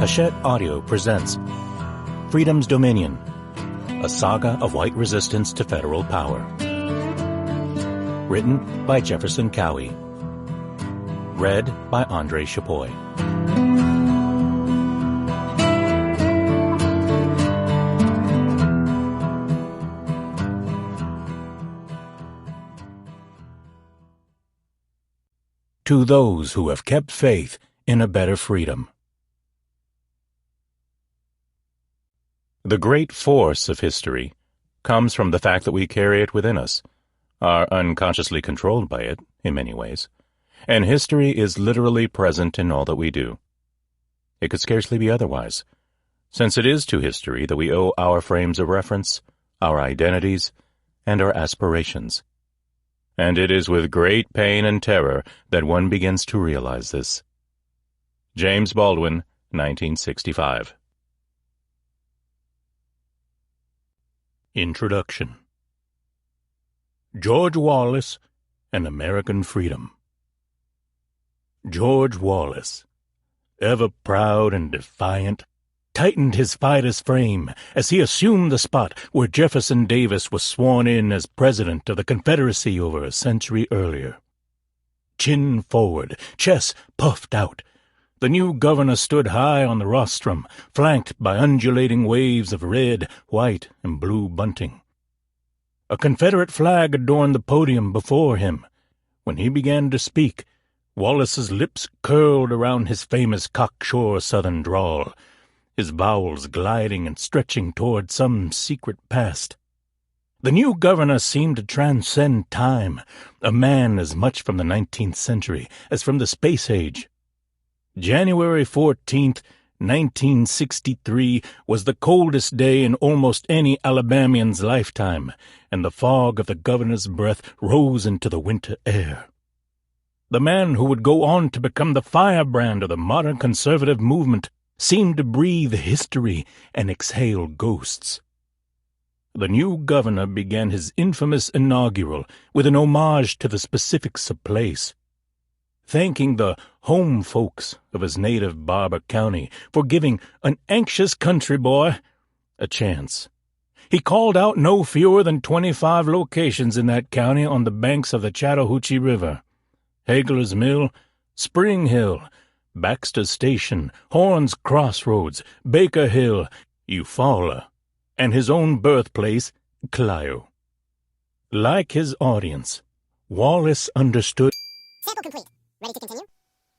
Hachette Audio presents Freedom's Dominion, a saga of white resistance to federal power. Written by Jefferson Cowie. Read by André Chapoy. To those who have kept faith in a better freedom. The great force of history comes from the fact that we carry it within us, are unconsciously controlled by it in many ways, and history is literally present in all that we do. It could scarcely be otherwise, since it is to history that we owe our frames of reference, our identities, and our aspirations. And it is with great pain and terror that one begins to realize this. James Baldwin, 1965. Introduction. George Wallace and American Freedom. George Wallace, ever proud and defiant, tightened his fighter's frame as he assumed the spot where Jefferson Davis was sworn in as President of the Confederacy over a century earlier. Chin forward, chest puffed out, the new governor stood high on the rostrum, flanked by undulating waves of red, white, and blue bunting. A Confederate flag adorned the podium before him. When he began to speak, Wallace's lips curled around his famous cocksure Southern drawl, his vowels gliding and stretching toward some secret past. The new governor seemed to transcend time, a man as much from the 19th century as from the space age. January 14th, 1963 was the coldest day in almost any Alabamian's lifetime, and the fog of the governor's breath rose into the winter air. The man who would go on to become the firebrand of the modern conservative movement seemed to breathe history and exhale ghosts. The new governor began his infamous inaugural with an homage to the specifics of place, thanking the home folks of his native Barbour County for giving an anxious country boy a chance. He called out no fewer than 25 locations in that county on the banks of the Chattahoochee River: Hagler's Mill, Spring Hill, Baxter's Station, Horn's Crossroads, Baker Hill, Eufaula, and his own birthplace, Clio. Like his audience, Wallace understood